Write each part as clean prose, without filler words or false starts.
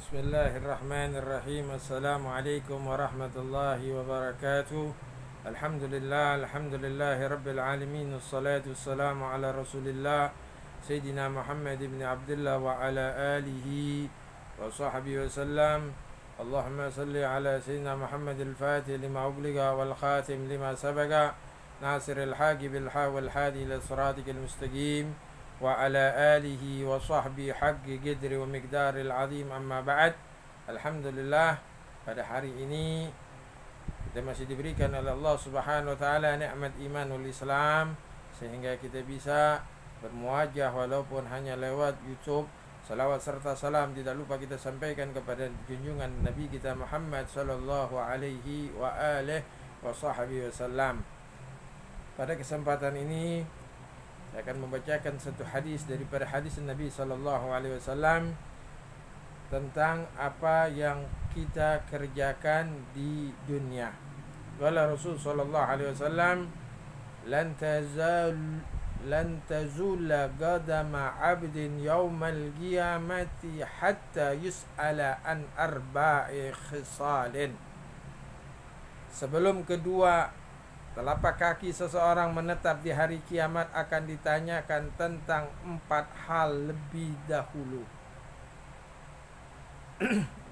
Bismillahirrahmanirrahim. Assalamualaikum warahmatullahi wabarakatuh. Alhamdulillahi rabbil alamin. Wassalatu wassalamu ala rasulillah Sayyidina Muhammad ibn Abdullah wa ala alihi wa sahbihi wa sallam. Allahumma salli ala Sayyidina Muhammad al-Fatih lima ubliga wal khatim lima sabaga nasiril haqi bil haq wal hadi ila siratikal mustaqim wa ala alihi wa sahbihi haqqi qadri wa miqdaril azim, amma ba'd. Alhamdulillah, pada hari ini kita masih diberikan oleh Allah Subhanahu wa taala nikmat imanul Islam sehingga kita bisa bermuajah walaupun hanya lewat YouTube. Salawat serta salam tidak lupa kita sampaikan kepada junjungan Nabi kita Muhammad sallallahu alaihi wa alihi wa sahbihi wasallam. Pada kesempatan ini saya akan membacakan satu hadis daripada hadis Nabi sallallahu alaihi wasallam tentang apa yang kita kerjakan di dunia. Wala Rasul sallallahu alaihi wasallam, lan tazula qadama 'abdin yaumal qiyamati hatta yus'ala an arba'i khisalin. Sebelum kedua telapak kaki seseorang menetap di hari kiamat akan ditanyakan tentang 4 hal lebih dahulu.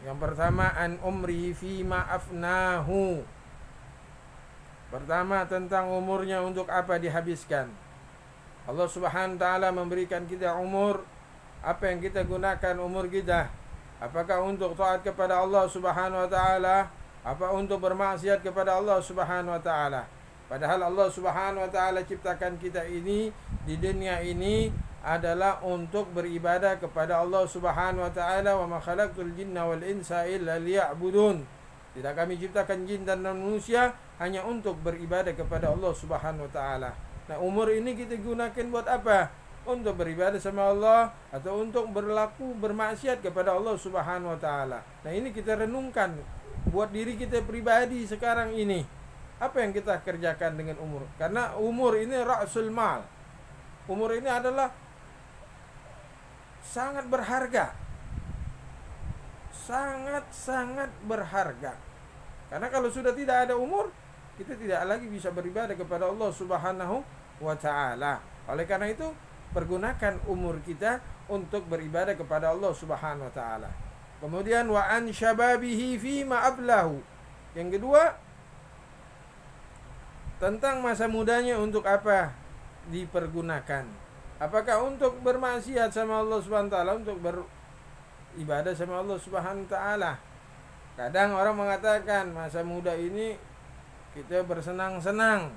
Yang pertama, an umrihi fima afnahu. Pertama, tentang umurnya untuk apa dihabiskan. Allah Subhanahu wa taala memberikan kita umur, apa yang kita gunakan umur kita? Apakah untuk taat kepada Allah Subhanahu wa taala, apa untuk bermaksiat kepada Allah Subhanahu wa taala? Padahal Allah Subhanahu wa taala ciptakan kita ini di dunia ini adalah untuk beribadah kepada Allah Subhanahu wa taala. Wa ma khalaqtul jinna wal insa illa liya'budun. Tidak kami ciptakan jin dan manusia hanya untuk beribadah kepada Allah Subhanahu wa taala. Nah, umur ini kita gunakan buat apa? Untuk beribadah sama Allah atau untuk bermaksiat kepada Allah Subhanahu wa taala. Nah, ini kita renungkan buat diri kita pribadi sekarang ini. Apa yang kita kerjakan dengan umur? Karena umur ini ra'sul mal. Umur ini adalah sangat berharga. Sangat-sangat berharga. Karena kalau sudah tidak ada umur, kita tidak lagi bisa beribadah kepada Allah Subhanahu wa taala. Oleh karena itu, pergunakan umur kita untuk beribadah kepada Allah Subhanahu wa taala. Kemudian wa an syababihi fima ablahu. Yang kedua, tentang masa mudanya untuk apa dipergunakan. Apakah untuk bermaksiat sama Allah Subhanahu wa taala, untuk beribadah sama Allah Subhanahu wa taala? Kadang orang mengatakan masa muda ini kita bersenang-senang.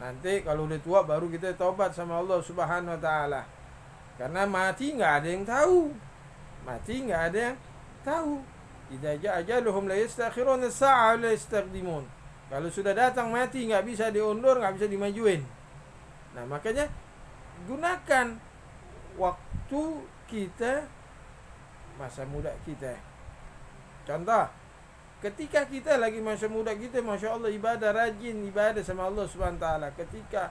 Nanti kalau udah tua baru kita taubat sama Allah Subhanahu wa taala. Karena mati enggak ada yang tahu. Mati enggak ada yang tahu. Idza ja'a ajaluhum la yastakhiruna as-sa'a wa la yastaqdimun. Kalau sudah datang mati nggak bisa diundur, nggak bisa dimajuin. Nah, makanya gunakan waktu kita, masa muda kita. Contoh, ketika kita lagi masa muda kita, masya Allah ibadah, rajin ibadah sama Allah Subhanahu wa taala. Ketika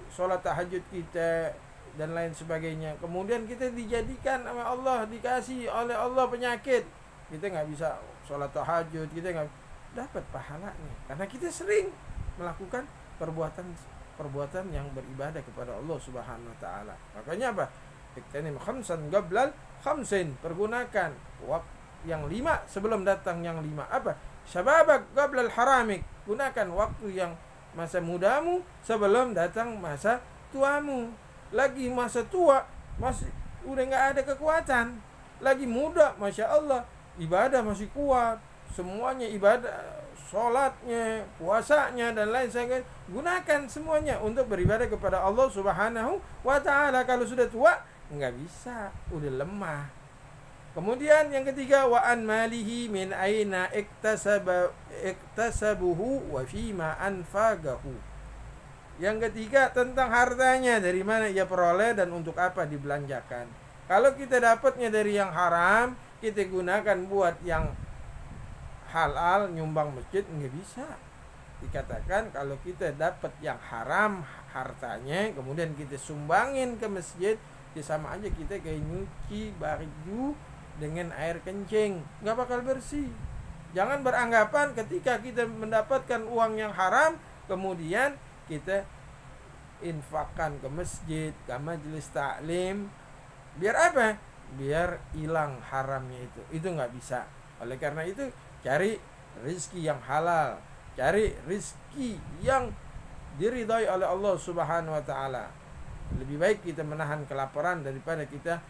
sholat tahajud kita dan lain sebagainya, kemudian kita dijadikan sama Allah, dikasih oleh Allah penyakit, kita nggak bisa sholat tahajud, kita nggak dapat pahalanya karena kita sering melakukan perbuatan yang beribadah kepada Allah Subhanahu wa taala. Makanya apa? Iktanim khamsan qablal khamsin. Pergunakan waktu yang 5 sebelum datang yang 5. Apa? Syababak qablal haramik. Gunakan waktu yang masa mudamu sebelum datang masa tuamu. Lagi masa tua masih udah enggak ada kekuatan. Lagi muda, masya Allah, ibadah masih kuat. Semuanya ibadah, sholatnya, puasanya dan lain sebagainya, gunakan semuanya untuk beribadah kepada Allah Subhanahu wa taala. Kalau sudah tua enggak bisa, udah lemah. Kemudian yang ketiga, wa an malihi min aina iktasabuhu wa fima anfaqahu. Yang ketiga, tentang hartanya, dari mana ia peroleh dan untuk apa dibelanjakan. Kalau kita dapatnya dari yang haram, kita gunakan buat yang halal, nyumbang masjid, nggak bisa. Dikatakan kalau kita dapat yang haram hartanya, kemudian kita sumbangin ke masjid, ya sama aja kita kayak nyuci baju dengan air kencing, nggak bakal bersih. Jangan beranggapan ketika kita mendapatkan uang yang haram, kemudian kita infakkan ke masjid, ke majelis taklim. Biar apa? Biar hilang haramnya itu. Itu nggak bisa. Oleh karena itu, cari rizki yang halal, cari rizki yang diridhai oleh Allah Subhanahu wa ta'ala. Lebih baik kita menahan kelaparan daripada kita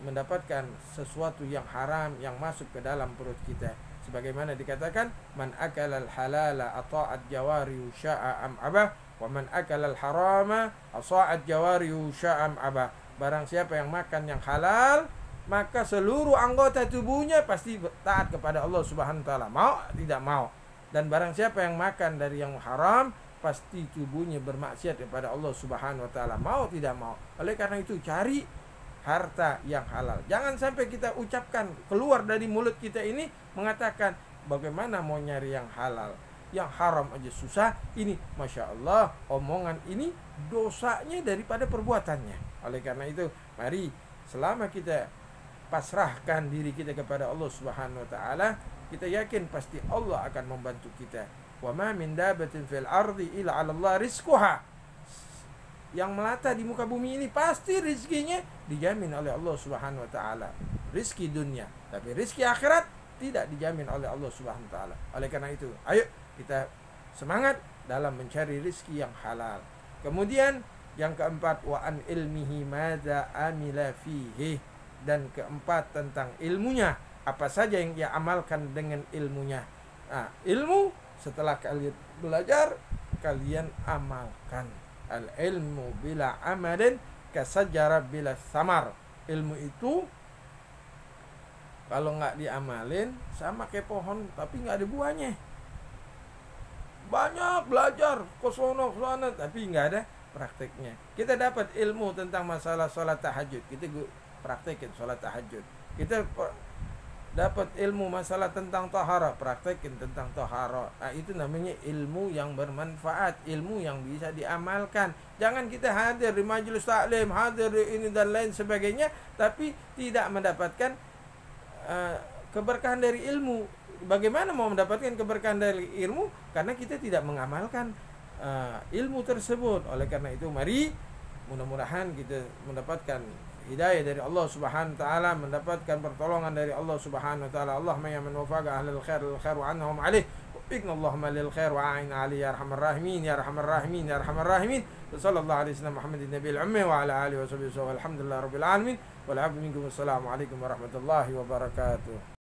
mendapatkan sesuatu yang haram yang masuk ke dalam perut kita. Sebagaimana dikatakan, man akala al-halala ata'at jawarihu sya'a am abah, wa man akala al-harama asa'at jawarihu sya'a am abah. Barang siapa yang makan yang halal, maka seluruh anggota tubuhnya pasti taat kepada Allah Subhanahu wa ta'ala, mau tidak mau. Dan barang siapa yang makan dari yang haram, pasti tubuhnya bermaksiat kepada Allah Subhanahu wa ta'ala, mau tidak mau. Oleh karena itu, cari harta yang halal. Jangan sampai kita ucapkan keluar dari mulut kita ini mengatakan bagaimana mau nyari yang halal, yang haram aja susah. Ini Masya Allah, omongan ini dosanya daripada perbuatannya. Oleh karena itu, mari selama kita pasrahkan diri kita kepada Allah Subhanahu wa ta'ala, kita yakin pasti Allah akan membantu kita. Wa ma min dabatin fil ardi illa 'ala Allah rizquha. Yang melata di muka bumi ini pasti rizkinya dijamin oleh Allah Subhanahu wa ta'ala. Rizki dunia, tapi rizki akhirat tidak dijamin oleh Allah Subhanahu wa ta'ala. Oleh karena itu, ayo kita semangat dalam mencari rizki yang halal. Kemudian yang keempat, wa an ilmihi madza amila fihi. Dan keempat, tentang ilmunya, apa saja yang ia amalkan dengan ilmunya. Nah, ilmu setelah kalian belajar, kalian amalkan. Al-ilmu bila amalin kasajara bila samar. Ilmu itu kalau nggak diamalin sama kayak pohon tapi nggak ada buahnya. Banyak belajar kosono tapi nggak ada prakteknya. Kita dapat ilmu tentang masalah sholat tahajud, kita praktekin sholat tahajud. Kita dapat ilmu masalah tentang tahara, praktekin tentang tahara. Nah, itu namanya ilmu yang bermanfaat, ilmu yang bisa diamalkan. Jangan kita hadir di majelis taklim, hadir di ini dan lain sebagainya, tapi tidak mendapatkan keberkahan dari ilmu. Bagaimana mau mendapatkan keberkahan dari ilmu? Karena kita tidak mengamalkan ilmu tersebut. Oleh karena itu, mari mudah-mudahan kita mendapatkan hidayah dari Allah Subhanahu wa ta'ala, mendapatkan pertolongan dari Allah Subhanahu wa ta'ala. Allahumma ya man wafaqa ahlal khair lil khair wa anhum alaih, wafiqna Allahumma lil khair wa a'in ali ya arhamar rahimin ya arhamar rahimin ya arhamar rahimin. Sallallahu alaihi wasallam Muhammadin nabiyil ummi wa ala alihi wa sahbihi wa alhamdulillah rabbil alamin. Wal 'afwu minkum. Wassalamu alaikum warahmatullahi wabarakatuh.